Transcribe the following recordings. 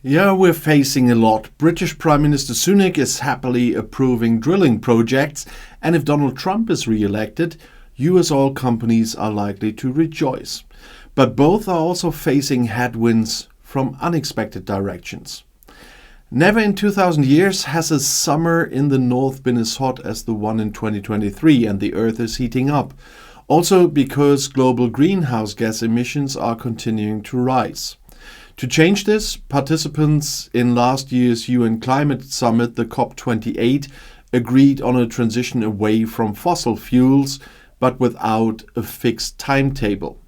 Yeah, we're facing a lot. British Prime Minister Sunak is happily approving drilling projects, and if Donald Trump is re-elected, US oil companies are likely to rejoice. But both are also facing headwinds from unexpected directions. Never in 2000 years has a summer in the north been as hot as the one in 2023, and the Earth is heating up. Also because global greenhouse gas emissions are continuing to rise. To change this, participants in last year's UN climate summit, the COP28, agreed on a transition away from fossil fuels, but without a fixed timetable.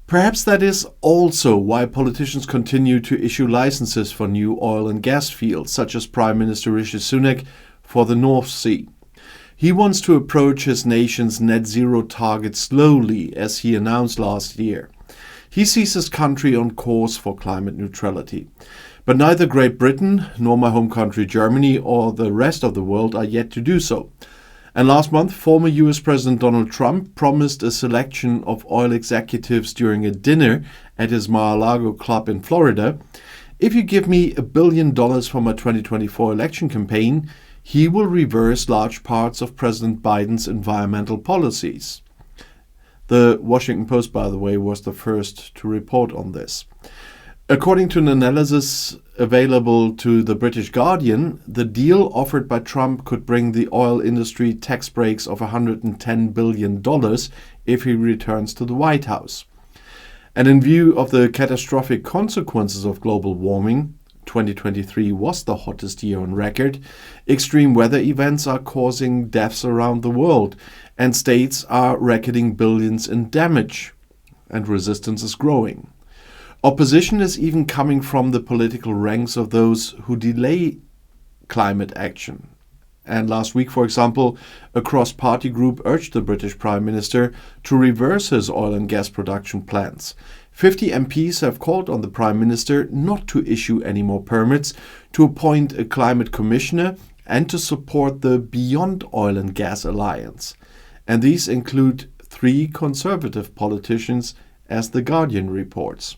Perhaps that is also why politicians continue to issue licenses for new oil and gas fields, such as Prime Minister Rishi Sunak for the North Sea. He wants to approach his nation's net zero target slowly, as he announced last year. He sees his country on course for climate neutrality. But neither Great Britain, nor my home country Germany, or the rest of the world are yet to do so. And last month, former US President Donald Trump promised a selection of oil executives during a dinner at his Mar-a-Lago club in Florida. If you give me $1 billion for my 2024 election campaign, he will reverse large parts of President Biden's environmental policies. The Washington Post, by the way, was the first to report on this. According to an analysis available to the British Guardian, the deal offered by Trump could bring the oil industry tax breaks of $110 billion if he returns to the White House. And in view of the catastrophic consequences of global warming, 2023 was the hottest year on record, extreme weather events are causing deaths around the world, and states are reckoning billions in damage, and resistance is growing. Opposition is even coming from the political ranks of those who delay climate action. And last week, for example, a cross-party group urged the British Prime Minister to reverse his oil and gas production plans. 50 MPs have called on the Prime Minister not to issue any more permits, to appoint a climate commissioner, and to support the Beyond Oil and Gas Alliance. And these include 3 conservative politicians, as The Guardian reports.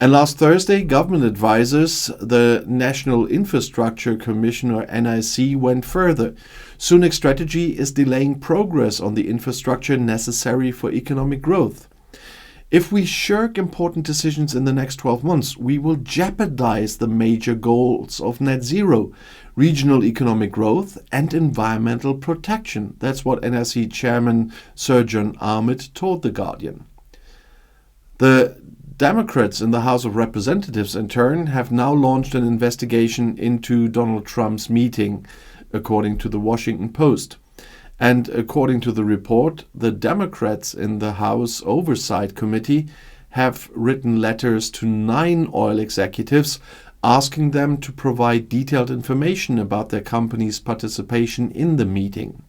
And last Thursday, government advisors, the National Infrastructure Commission or NIC, went further. Sunak's strategy is delaying progress on the infrastructure necessary for economic growth. If we shirk important decisions in the next 12 months, we will jeopardize the major goals of net zero, regional economic growth, and environmental protection. That's what NIC Chairman Sir John Ahmed told The Guardian. The Democrats in the House of Representatives, in turn, have now launched an investigation into Donald Trump's meeting, according to the Washington Post. And according to the report, the Democrats in the House Oversight Committee have written letters to 9 oil executives asking them to provide detailed information about their company's participation in the meeting.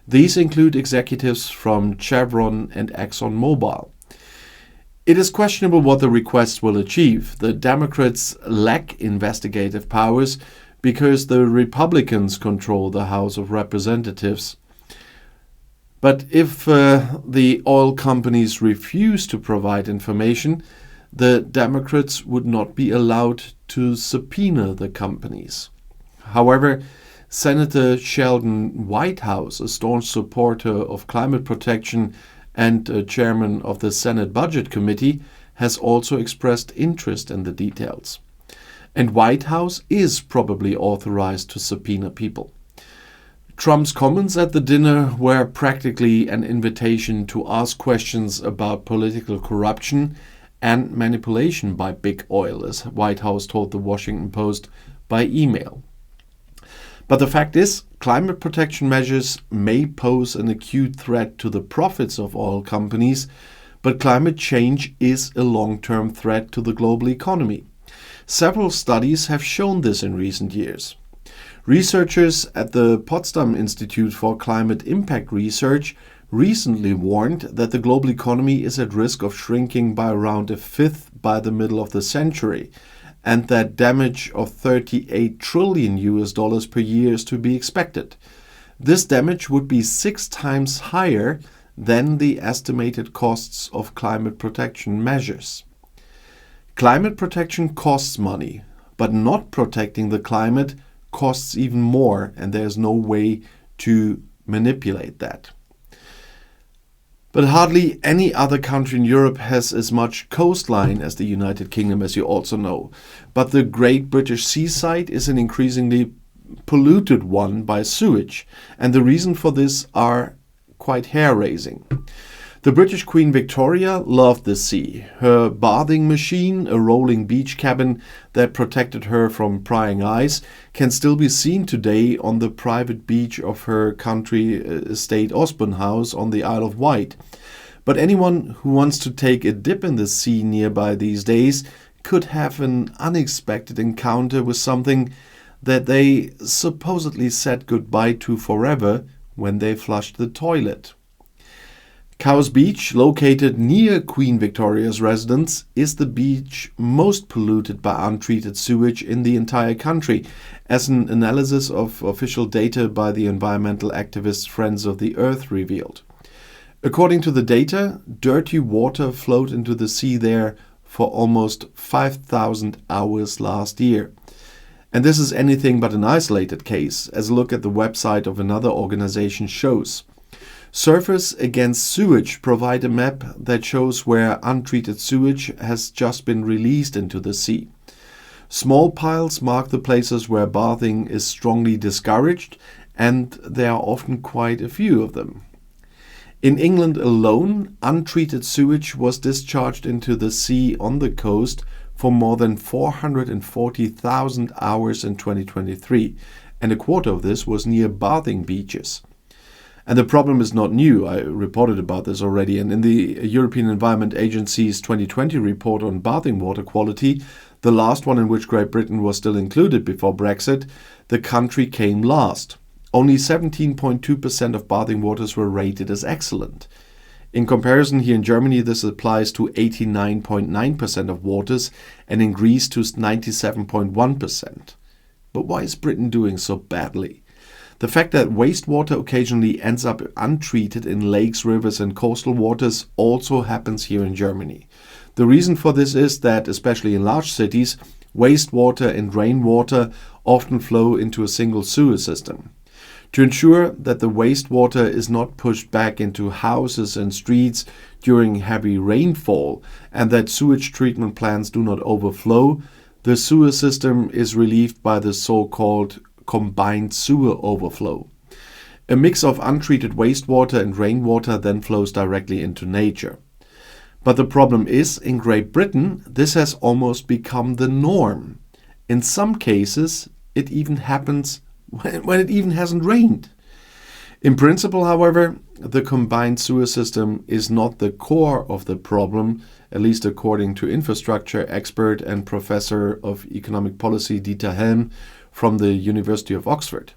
These include executives from Chevron and ExxonMobil. It is questionable what the requests will achieve. The Democrats lack investigative powers because the Republicans control the House of Representatives. But if the oil companies refuse to provide information, the Democrats would not be allowed to subpoena the companies. However, Senator Sheldon Whitehouse, a staunch supporter of climate protection and chairman of the Senate Budget Committee, has also expressed interest in the details. And Whitehouse is probably authorized to subpoena people. Trump's comments at the dinner were practically an invitation to ask questions about political corruption and manipulation by big oil, as Whitehouse told the Washington Post by email. But the fact is, climate protection measures may pose an acute threat to the profits of oil companies, but climate change is a long-term threat to the global economy. Several studies have shown this in recent years. Researchers at the Potsdam Institute for Climate Impact Research recently warned that the global economy is at risk of shrinking by around a fifth by the middle of the century, and that damage of $38 trillion per year is to be expected. This damage would be 6 times higher than the estimated costs of climate protection measures. Climate protection costs money, but not protecting the climate costs even more, and there's no way to manipulate that. But hardly any other country in Europe has as much coastline as the United Kingdom, as you also know. But the Great British Seaside is an increasingly polluted one by sewage, and the reason for this are quite hair-raising. The British Queen Victoria loved the sea. Her bathing machine, a rolling beach cabin that protected her from prying eyes, can still be seen today on the private beach of her country estate Osborne House on the Isle of Wight. But anyone who wants to take a dip in the sea nearby these days could have an unexpected encounter with something that they supposedly said goodbye to forever when they flushed the toilet. Cowes Beach, located near Queen Victoria's residence, is the beach most polluted by untreated sewage in the entire country, as an analysis of official data by the environmental activist Friends of the Earth revealed. According to the data, dirty water flowed into the sea there for almost 5,000 hours last year. And this is anything but an isolated case, as a look at the website of another organization shows. Surfers Against Sewage provide a map that shows where untreated sewage has just been released into the sea. Small piles mark the places where bathing is strongly discouraged, and there are often quite a few of them. In England alone, untreated sewage was discharged into the sea on the coast for more than 440,000 hours in 2023, and a quarter of this was near bathing beaches. And the problem is not new. I reported about this already. And in the European Environment Agency's 2020 report on bathing water quality, the last one in which Great Britain was still included before Brexit, the country came last. Only 17.2% of bathing waters were rated as excellent. In comparison, here in Germany, this applies to 89.9% of waters, and in Greece to 97.1%. But why is Britain doing so badly? The fact that wastewater occasionally ends up untreated in lakes, rivers, and coastal waters also happens here in Germany. The reason for this is that, especially in large cities, wastewater and rainwater often flow into a single sewer system. To ensure that the wastewater is not pushed back into houses and streets during heavy rainfall and that sewage treatment plants do not overflow, the sewer system is relieved by the so-called combined sewer overflow. A mix of untreated wastewater and rainwater then flows directly into nature. But the problem is, in Great Britain, this has almost become the norm. In some cases, it even happens when it even hasn't rained. In principle, however, the combined sewer system is not the core of the problem, at least according to infrastructure expert and professor of economic policy Dieter Helm from the University of Oxford.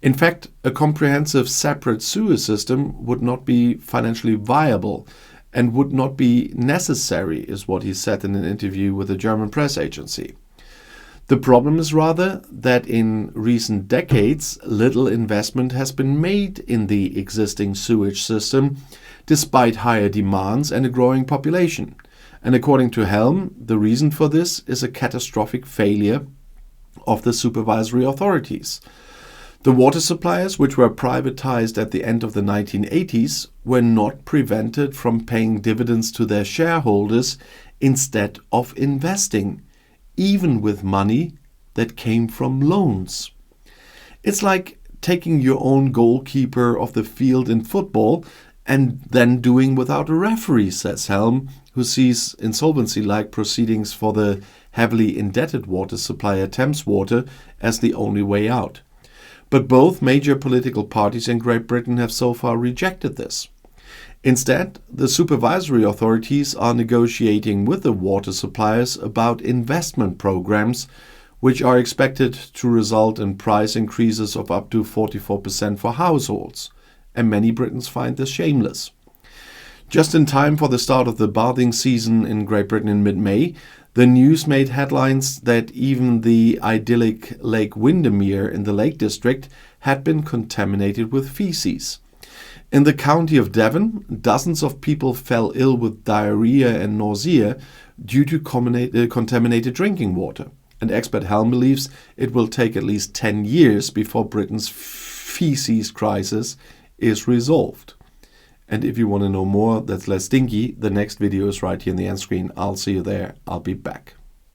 In fact, a comprehensive separate sewer system would not be financially viable and would not be necessary, is what he said in an interview with a German press agency. The problem is rather that in recent decades, little investment has been made in the existing sewage system, despite higher demands and a growing population. And according to Helm, the reason for this is a catastrophic failure of the supervisory authorities. The water suppliers, which were privatized at the end of the 1980s, were not prevented from paying dividends to their shareholders instead of investing, even with money that came from loans. It's like taking your own goalkeeper off the field in football and then doing without a referee, says Helm, who sees insolvency-like proceedings for the heavily indebted water supplier Thames Water as the only way out. But both major political parties in Great Britain have so far rejected this. Instead, the supervisory authorities are negotiating with the water suppliers about investment programs, which are expected to result in price increases of up to 44% for households, and many Britons find this shameless. Just in time for the start of the bathing season in Great Britain in mid-May, the news made headlines that even the idyllic Lake Windermere in the Lake District had been contaminated with feces. In the county of Devon, dozens of people fell ill with diarrhea and nausea due to contaminated drinking water. And expert Helm believes it will take at least 10 years before Britain's feces crisis is resolved. And if you want to know more that's less stinky, the next video is right here in the end screen. I'll see you there. I'll be back.